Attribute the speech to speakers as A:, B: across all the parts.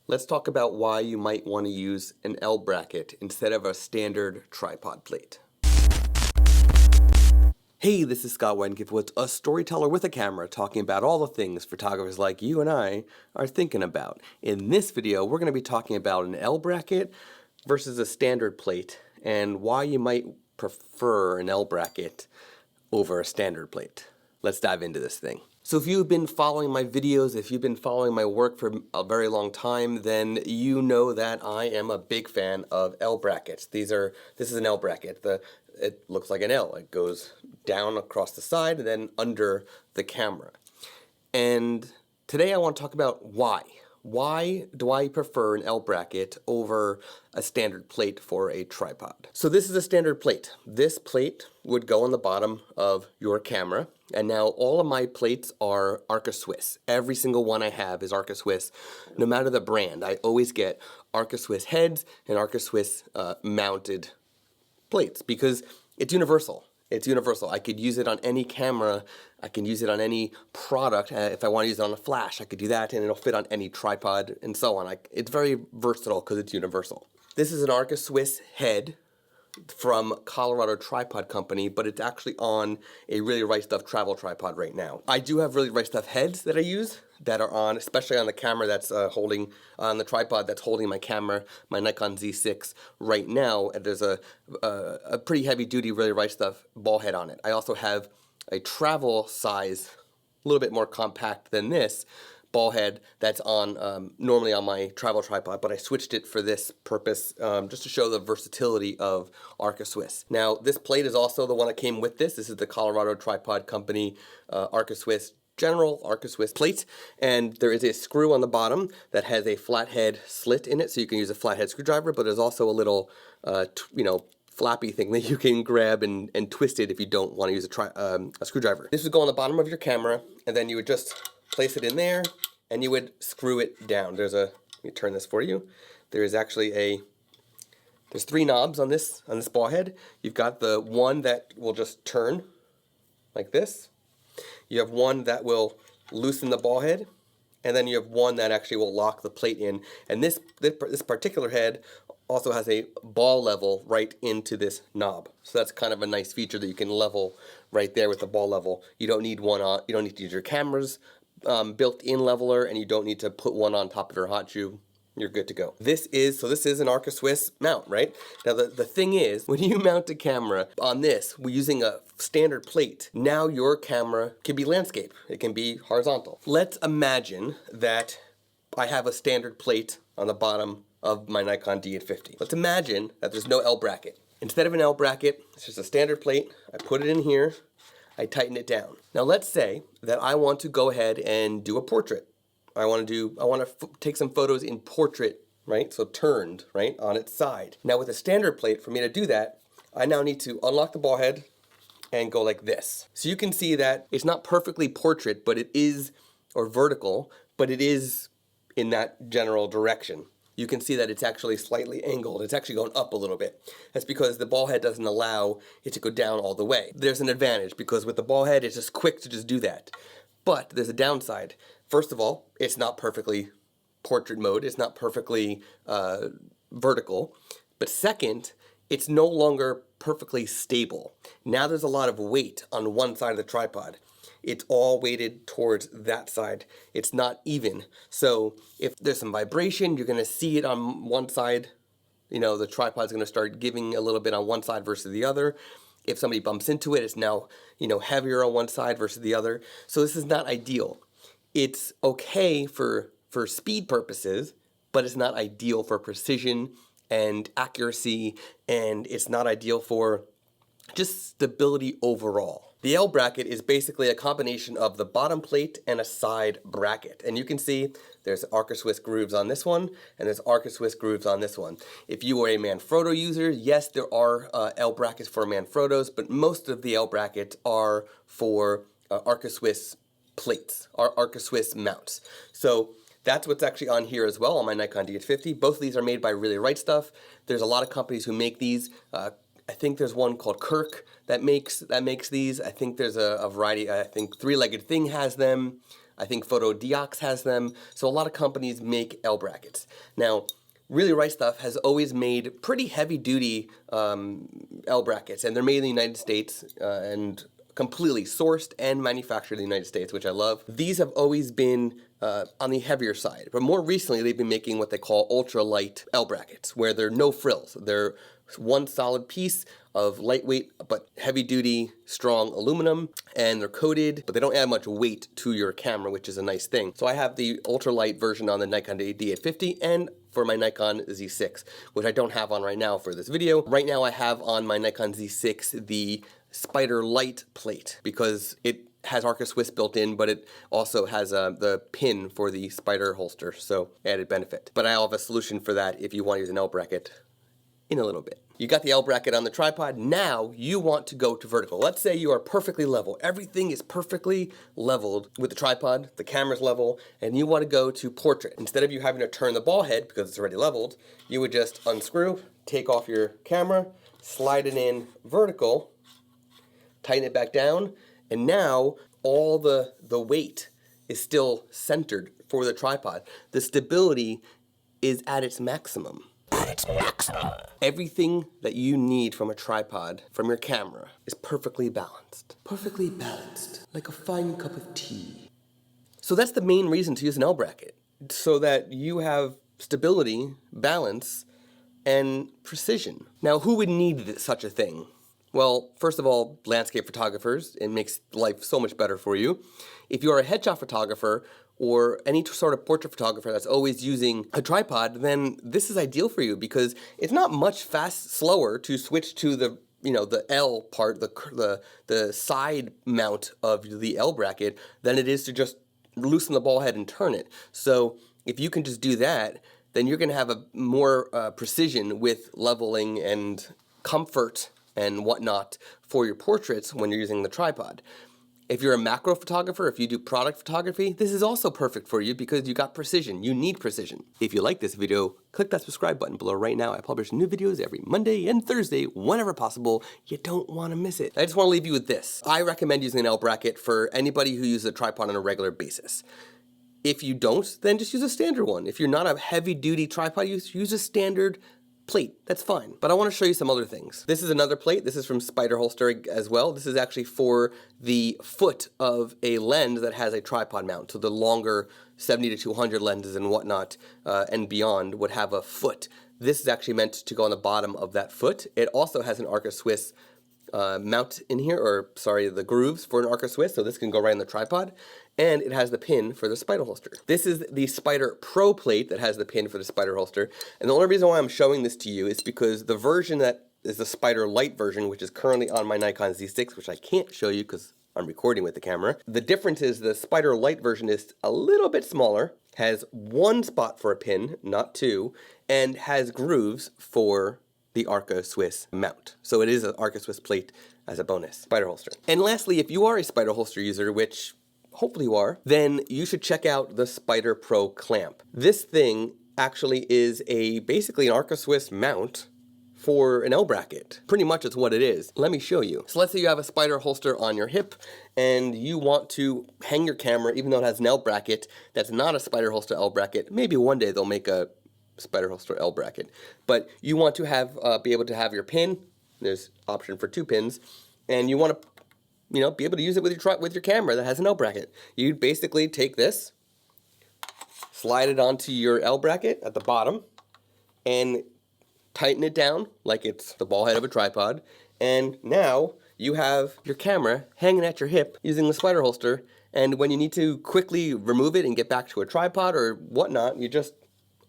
A: Let's talk about why you might want to use an L bracket instead of a standard tripod plate. Hey, this is Scott Wenkowitz, a storyteller with a camera, talking about all the things photographers like you and I are thinking about. In this video, we're going to be talking about an L bracket versus a standard plate and why you might prefer an L bracket over a standard plate. Let's dive into this thing. So if you've been following my videos, if you've been following my work for a very long time, then you know that I am a big fan of L brackets. This is an L bracket. It looks like an L. It goes down across the side and then under the camera. And today I want to talk about why. Why do I prefer an L bracket over a standard plate for a tripod? So this is a standard plate. This plate would go on the bottom of your camera. And now all of my plates are Arca Swiss. Every single one I have is Arca Swiss, no matter the brand. I always get Arca Swiss heads and Arca Swiss mounted plates because it's universal. It's universal. I could use it on any camera. I can use it on any product. If I want to use it on a flash, I could do that, and it'll fit on any tripod and so on. It's very versatile because it's universal. This is an Arca Swiss head from Colorado Tripod Company, but it's actually on a Really Right Stuff travel tripod right now. I do have Really Right Stuff heads that I use that are on, especially on the camera that's holding, on the tripod that's holding my camera, my Nikon Z6 right now. And there's a pretty heavy duty Really Right Stuff ball head on it. I also have a travel size, a little bit more compact than this, ball head that's on normally on my travel tripod, but I switched it for this purpose just to show the versatility of Arca Swiss. Now this plate is also the one that came with this. This is the Colorado Tripod Company Arca Swiss General Arca Swiss plate, and there is a screw on the bottom that has a flathead slit in it, so you can use a flathead screwdriver, but there's also a little flappy thing that you can grab and twist it if you don't want to use a screwdriver. This would go on the bottom of your camera, and then you would just place it in there, and you would screw it down. Let me turn this for you. There's actually there's three knobs on this ball head. You've got the one that will just turn like this. You have one that will loosen the ball head, and then you have one that actually will lock the plate in. And this particular head also has a ball level right into this knob. So that's kind of a nice feature that you can level right there with the ball level. You don't need one on. You don't need to use your camera's built-in leveler, and you don't need to put one on top of your hot shoe. You're good to go. This is an Arca Swiss mount, right? Now the thing is, when you mount a camera on this, we're using a standard plate. Now your camera can be landscape. It can be horizontal. Let's imagine that I have a standard plate on the bottom of my Nikon D850. Let's imagine that there's no L bracket. Instead of an L bracket, it's just a standard plate. I put it in here. I tighten it down. Now let's say that I want to go ahead and do a portrait. I want to take some photos in portrait, right? So turned, right, on its side. Now with a standard plate, for me to do that, I now need to unlock the ball head and go like this. So you can see that it's not perfectly portrait, but it is, or vertical, but it is in that general direction. You can see that it's actually slightly angled. It's actually going up a little bit. That's because the ball head doesn't allow it to go down all the way. There's an advantage because with the ball head, it's just quick to just do that. But there's a downside. First of all, it's not perfectly portrait mode. It's not perfectly vertical. But second, it's no longer perfectly stable. Now there's a lot of weight on one side of the tripod. It's all weighted towards that side. It's not even. So if there's some vibration, you're going to see it on one side. You know, the tripod's going to start giving a little bit on one side versus the other. If somebody bumps into it, it's now, heavier on one side versus the other. So this is not ideal. It's okay for speed purposes, but it's not ideal for precision and accuracy, and it's not ideal for just stability overall. The L bracket is basically a combination of the bottom plate and a side bracket. And you can see there's Arca Swiss grooves on this one, and there's Arca Swiss grooves on this one. If you are a Manfrotto user, yes, there are L brackets for Manfrottos, but most of the L brackets are for Arca Swiss plates, or Arca Swiss mounts. So that's what's actually on here as well on my Nikon D850. Both of these are made by Really Right Stuff. There's a lot of companies who make these. I think there's one called Kirk that makes these. I think there's a variety. I think Three-Legged Thing has them. I think Photodiox has them. So a lot of companies make L brackets. Now, Really Right Stuff has always made pretty heavy-duty L brackets, and they're made in the United States and completely sourced and manufactured in the United States, which I love. These have always been on the heavier side, but more recently they've been making what they call ultra-light L brackets, where they're no frills. They're one solid piece of lightweight but heavy-duty, strong aluminum, and they're coated, but they don't add much weight to your camera, which is a nice thing. So I have the ultralight version on the Nikon D850 and for my Nikon Z6, which I don't have on right now for this video. Right now I have on my Nikon Z6 the Spider Light plate because it has Arca Swiss built in, but it also has the pin for the Spider holster, so added benefit. But I have a solution for that if you want to use an L bracket in a little bit. You got the L bracket on the tripod, now you want to go to vertical. Let's say you are perfectly level. Everything is perfectly leveled with the tripod, the camera's level, and you want to go to portrait. Instead of you having to turn the ball head because it's already leveled, you would just unscrew, take off your camera, slide it in vertical, tighten it back down, and now all the weight is still centered for the tripod. The stability is at its maximum. Everything that you need from a tripod, from your camera, is perfectly balanced. Perfectly balanced, like a fine cup of tea. So that's the main reason to use an L bracket, so that you have stability, balance, and precision. Now, who would need such a thing? Well, first of all, landscape photographers. It makes life so much better for you. If you're a headshot photographer or any sort of portrait photographer that's always using a tripod, then this is ideal for you because it's not much slower to switch to the the L part, the side mount of the L bracket than it is to just loosen the ball head and turn it. So if you can just do that, then you're going to have a more precision with leveling and comfort and whatnot for your portraits when you're using the tripod. If you're a macro photographer, if you do product photography, this is also perfect for you because you got precision. You need precision. If you like this video, click that subscribe button below right now. I publish new videos every Monday and Thursday, whenever possible. You don't want to miss it. I just want to leave you with this. I recommend using an L bracket for anybody who uses a tripod on a regular basis. If you don't, then just use a standard one. If you're not a heavy-duty tripod, use a standard plate. That's fine. But I want to show you some other things. This is another plate. This is from Spider Holster as well. This is actually for the foot of a lens that has a tripod mount. So the longer 70 to 200 lenses and whatnot and beyond would have a foot. This is actually meant to go on the bottom of that foot. It also has an Arca Swiss mount in here, or sorry, the grooves for an Arca Swiss, so this can go right on the tripod, and it has the pin for the Spider holster. This is the Spider Pro plate that has the pin for the Spider holster, and the only reason why I'm showing this to you is because the version that is the Spider Light version, which is currently on my Nikon Z6, which I can't show you because I'm recording with the camera. The difference is the Spider Light version is a little bit smaller, has one spot for a pin, not two, and has grooves for the Arca Swiss mount. So it is an Arca Swiss plate as a bonus. Spider holster. And lastly, if you are a Spider holster user, which hopefully you are, then you should check out the Spider Pro clamp. This thing actually is basically an Arca Swiss mount for an L bracket. Pretty much it's what it is. Let me show you. So let's say you have a Spider holster on your hip and you want to hang your camera, even though it has an L bracket that's not a Spider holster L bracket. Maybe one day they'll make a Spider holster L bracket, but you want to have be able to have your pin. There's option for 2 pins, and you want to be able to use it with your camera that has an L bracket. You basically take this, slide it onto your L bracket at the bottom, and tighten it down like it's the ball head of a tripod. And now you have your camera hanging at your hip using the Spider holster. And when you need to quickly remove it and get back to a tripod or whatnot, you just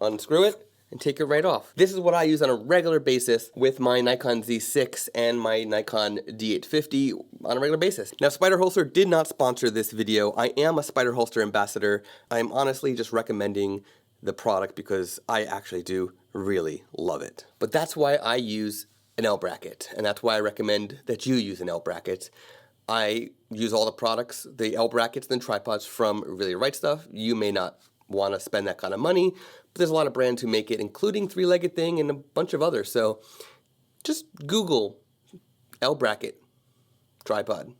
A: unscrew it and take it right off. This is what I use on a regular basis with my Nikon Z6 and my Nikon D850 on a regular basis. Now, Spider Holster did not sponsor this video. I am a Spider Holster ambassador. I'm honestly just recommending the product because I actually do really love it. But that's why I use an L bracket, and that's why I recommend that you use an L bracket. I use all the products, the L brackets and tripods from Really Right Stuff. You may not want to spend that kind of money, but there's a lot of brands who make it, including Three Legged Thing and a bunch of others. So just Google L bracket tripod,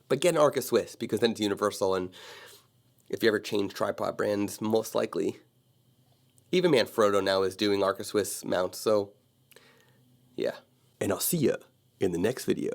A: but get an Arca Swiss because then it's universal and If you ever change tripod brands, most likely. Even Manfrotto now is doing Arca Swiss mounts, so yeah. And I'll see ya in the next video.